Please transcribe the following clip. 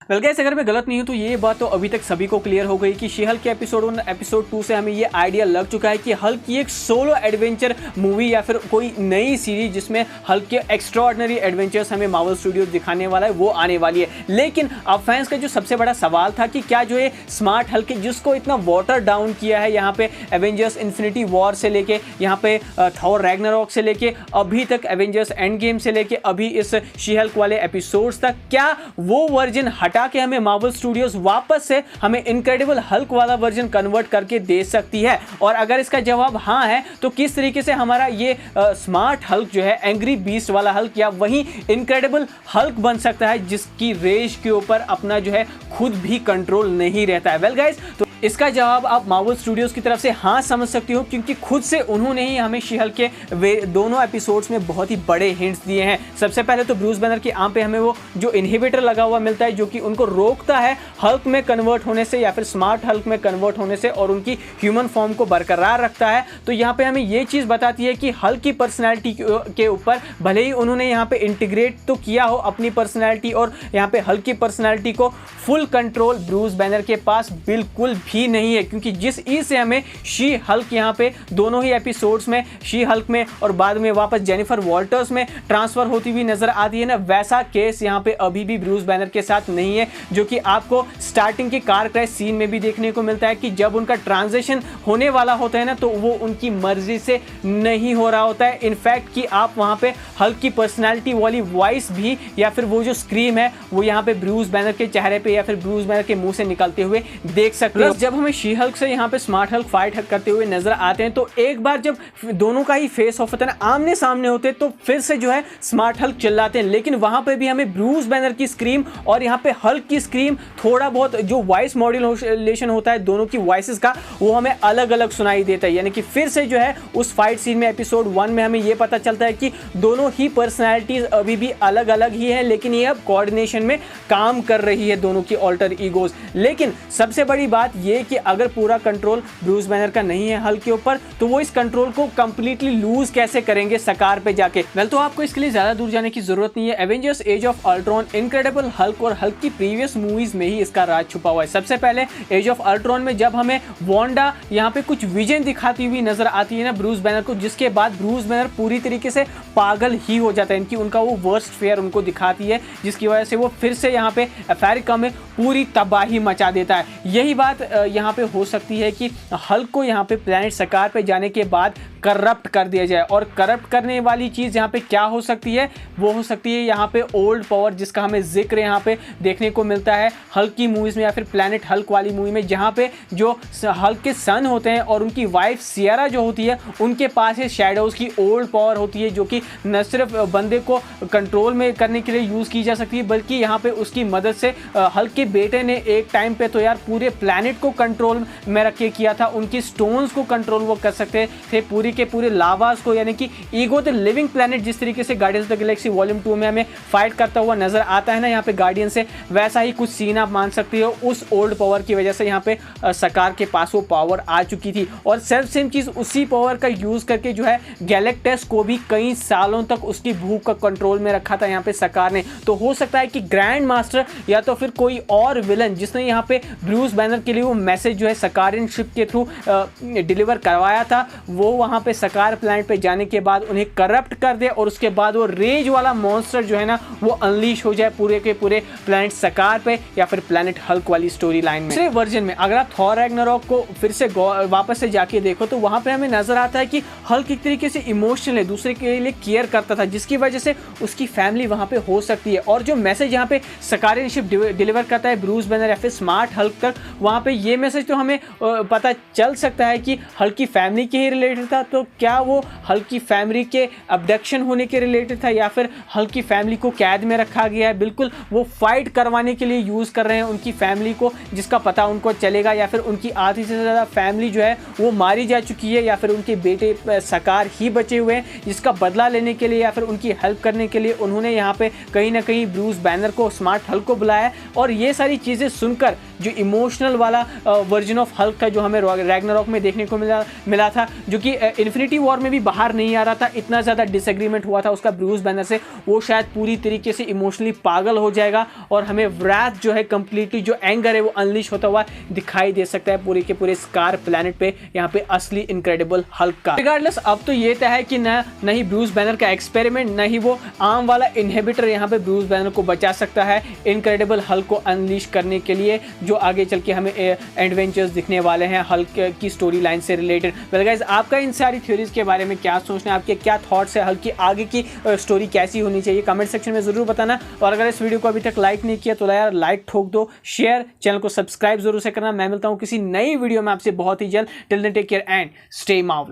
Well guys, अगर मैं गलत नहीं हूं तो ये बात तो अभी तक सभी को क्लियर हो गई कि शी हल्क के एपिसोड 1 एपिसोड 2 से हमें ये आइडिया लग चुका है कि हल्क की एक सोलो एडवेंचर मूवी या फिर कोई नई सीरीज जिसमें हल्क के एक्स्ट्राऑर्डिनरी एडवेंचर्स हमें मार्वल स्टूडियो दिखाने वाला है वो आने वाली है। लेकिन अब फैंस का जो सबसे बड़ा सवाल था कि क्या जो ये स्मार्ट हल्क जिसको इतना वाटर डाउन किया है यहाँ पे एवेंजर्स इन्फिनिटी वॉर से लेके यहाँ पे थॉर रैग्नारॉक से लेके अभी तक एवेंजर्स एंड गेम से लेके अभी इस शी हल्क वाले एपिसोड्स तक, क्या वो वर्जन हटा के हमें मार्वल स्टूडियोज वापस से हमें इनक्रेडिबल हल्क वाला वर्जन कन्वर्ट करके दे सकती है? और अगर इसका जवाब हाँ है तो किस तरीके से हमारा ये स्मार्ट हल्क जो है एंग्री बीस्ट वाला हल्क या वही इनक्रेडिबल हल्क बन सकता है जिसकी रेज के ऊपर अपना जो है खुद भी कंट्रोल नहीं रहता है? वेल गाइस, तो इसका जवाब आप मार्वल स्टूडियोज की तरफ से हाँ समझ सकते हो, क्योंकि खुद से उन्होंने ही हमें शी हल्क के दोनों एपिसोड्स में बहुत ही बड़े हिंट्स दिए हैं। सबसे पहले तो ब्रूस बैनर की आंख पे हमें वो जो इनहिबिटर लगा हुआ मिलता है जो कि उनको रोकता है हल्क में कन्वर्ट होने से या फिर स्मार्ट हल्क में कन्वर्ट होने से और उनकी ह्यूमन फॉर्म को बरकरार रखता है। तो यहाँ पे हमें ये चीज़ बताती है कि हल्क की पर्सनैलिटी के ऊपर भले ही उन्होंने यहाँ पे इंटीग्रेट तो किया हो अपनी पर्सनैलिटी और यहाँ पे हल्क की पर्सनैलिटी को, फुल कंट्रोल ब्रूस बैनर के पास बिल्कुल भी नहीं है, क्योंकि जिस ई से हमें शी हल्क यहाँ पे दोनों ही एपिसोड्स में शी हल्क में और बाद में वापस जेनिफर वॉल्टर्स में ट्रांसफर होती हुई नजर आती है ना, वैसा केस यहाँ पे अभी भी ब्रूस बैनर के साथ नहीं है, जो कि आपको स्टार्टिंग के कार क्रैश सीन में भी देखने को मिलता है कि जब उनका ट्रांजिशन होने वाला होता है ना तो वो उनकी मर्जी से नहीं हो रहा होता है। इनफैक्ट कि आप वहाँ पे हल्क की पर्सनैलिटी वाली वॉइस भी या फिर वो जो स्क्रीम है वो यहाँ पे ब्रूस बैनर के चेहरे पे या फिर ब्रूस बैनर के मुंह से निकलते हुए देख सकते हो। जब हमें शी हल्क से यहाँ पे स्मार्ट हल्क फाइट करते हुए नजर आते हैं तो एक बार जब दोनों का ही फेस ऑफ होता है ना, आमने सामने होते हैं, तो फिर से जो है स्मार्ट हल्क चिल्लाते हैं, लेकिन वहां पे भी हमें ब्रूस बैनर की स्क्रीम और यहाँ पे हल्क की स्क्रीम थोड़ा बहुत जो वॉइस मॉड्यूलेशन होता है दोनों की वॉइसेस का वो हमें अलग अलग सुनाई देता है। यानी कि फिर से जो है उस फाइट सीन में एपिसोड 1 में हमें ये पता चलता है कि दोनों ही पर्सनैलिटीज अभी भी अलग अलग ही है, लेकिन ये अब कोऑर्डिनेशन में काम कर रही है दोनों की ऑल्टर ईगोज। लेकिन सबसे बड़ी बात ये कि अगर पूरा कंट्रोल ब्रूस बैनर का नहीं है हल्क के ऊपर तो वो इस कंट्रोल को कंप्लीटली लूज कैसे करेंगे सकार पे जाके? वेल, तो आपको इसके लिए ज्यादा दूर जाने की जरूरत नहीं है। Avengers age of Ultron, incredible Hulk और हल्क की प्रीवियस मूवीज में ही इसका राज छुपा हुआ है। सबसे पहले एज ऑफ अल्ट्रॉन में जब हमें वांडा यहाँ पे कुछ विजन दिखाती हुई नजर आती है ना ब्रूस बैनर को, जिसके बाद ब्रूस बैनर पूरी तरीके से पागल ही हो जाता है, इनकी उनका वो वर्स्ट फेयर उनको दिखाती है, जिसकी वजह से वो फिर से यहाँ पे अमेरिका में पूरी तबाही मचा देता है। यही बात यहाँ पे हो सकती है कि हल्क को यहाँ पे प्लैनेट सकार पे जाने के बाद करप्ट कर दिया जाए, और करप्ट करने वाली चीज़ यहाँ पे क्या हो सकती है? वो हो सकती है यहाँ पे ओल्ड पावर, जिसका हमें जिक्र यहाँ पे देखने को मिलता है हल्क की मूवीज में या फिर प्लैनेट हल्क वाली मूवी में, जहाँ पे जो हल्क के सन होते हैं और उनकी वाइफ सियारा जो होती है उनके पास ये शैडोज की ओल्ड पावर होती है, जो कि न सिर्फ बंदे को कंट्रोल में करने के लिए यूज़ की जा सकती है बल्कि यहाँ पे उसकी मदद से हल्क के बेटे ने एक टाइम पे तो यार पूरे प्लैनेट को कंट्रोल में रख के किया था, उनकी स्टोन्स को कंट्रोल वो कर सकते थे, पूरी के पूरे लावास को, यानी कि ईगो द लिविंग प्लैनेट जिस तरीके से guardians of the Galaxy volume 2 में हमें फाइट करता हुआ नजर आता है ना यहाँ पे गार्डियन से, वैसा ही कुछ सीन आप मान सकते हो। उस ओल्ड पावर की वजह से यहाँ पे सकार के पास वो पावर आ चुकी थी, और सेम चीज उसी पावर का यूज करके जो है गैलेक्टस को भी कई सालों तक उसकी भूख का कंट्रोल में रखा था यहाँ पे सकार ने। तो हो सकता है कि ग्रैंड मास्टर या तो फिर कोई और विलन जिसने यहाँ पे ब्रूस बैनर के लिए वो मैसेज जो है सकारियन शिप के थ्रू डिलीवर करवाया था, वो वहाँ पे सकार प्लैनेट पे जाने के बाद उन्हें करप्ट कर दे और उसके बाद वो रेज वाला मॉन्स्टर जो है ना वो अनलीश हो जाए पूरे के पूरे प्लैनेट सकार पे या फिर प्लैनेट हल्क वाली स्टोरी लाइन में। दूसरे वर्जन में अगर आप थॉर रैग्नारॉक को फिर से वापस से जाके देखो तो वहाँ पे हमें नजर आता है कि हल्क एक तरीके से इमोशनल है, दूसरे के लिए केयर करता था, जिसकी वजह से उसकी फैमिली वहाँ पे हो सकती है। और जो मैसेज यहाँ पे सकारियन शिप डिलीवर करता है ब्रूस बैनर या फिर स्मार्ट हल्क तक, वहाँ पे ये मैसेज तो हमें पता चल सकता है कि हल्क की फैमिली के ही रिलेटेड था। तो क्या वो हल्क की फैमिली के अबडक्शन होने के रिलेटेड था या फिर हल्क की फैमिली को कैद में रखा गया है, बिल्कुल वो फाइट करवाने के लिए यूज़ कर रहे हैं उनकी फैमिली को, जिसका पता उनको चलेगा, या फिर उनकी आधी से ज़्यादा फैमिली जो है वो मारी जा चुकी है, या फिर उनके बेटे सकार ही बचे हुए हैं, जिसका बदला लेने के लिए या फिर उनकी हेल्प करने के लिए उन्होंने यहाँ पे कहीं ना कहीं ब्रूस बैनर को, स्मार्ट हल्क को बुलाया। और ये सारी चीज़ें सुनकर जो इमोशनल वाला वर्जन ऑफ हल्क था जो हमें रैग्नारॉक में देखने को मिला था, जो कि इन्फिनिटी वॉर में भी बाहर नहीं आ रहा था, इतना ज़्यादा डिसएग्रीमेंट हुआ था उसका ब्रूस बैनर से, वो शायद पूरी तरीके से इमोशनली पागल हो जाएगा और हमें व्राथ जो है कंप्लीटली जो एंगर है वो अनलिश होता हुआ दिखाई दे सकता है पूरे के पूरे स्कार प्लैनेट पे, यहाँ पे असली इनक्रेडिबल हल्क का। रिगार्डलेस अब तो ये तय है कि न ही ब्रूस बैनर का एक्सपेरिमेंट, न ही वो आम वाला इनहिबिटर यहाँ पे ब्रूस बैनर को बचा सकता है इनक्रेडिबल हल्क को अनलीश करने के लिए, जो आगे चल के हमें एडवेंचर्स दिखने वाले हैं हल्क की स्टोरी लाइन से रिलेटेड। वेल गाइस, आपका इन सारी थ्योरीज के बारे में क्या सोचना है, आपके क्या थॉट्स है, हल्क की आगे की स्टोरी कैसी होनी चाहिए, कमेंट सेक्शन में जरूर बताना। और अगर इस वीडियो को अभी तक लाइक नहीं किया तो यार लाइक ठोक दो, शेयर, चैनल को सब्सक्राइब जरूर से करना। मैं मिलता हूँ किसी नई वीडियो में आपसे बहुत ही जल्द। Till then take care and stay marvellous.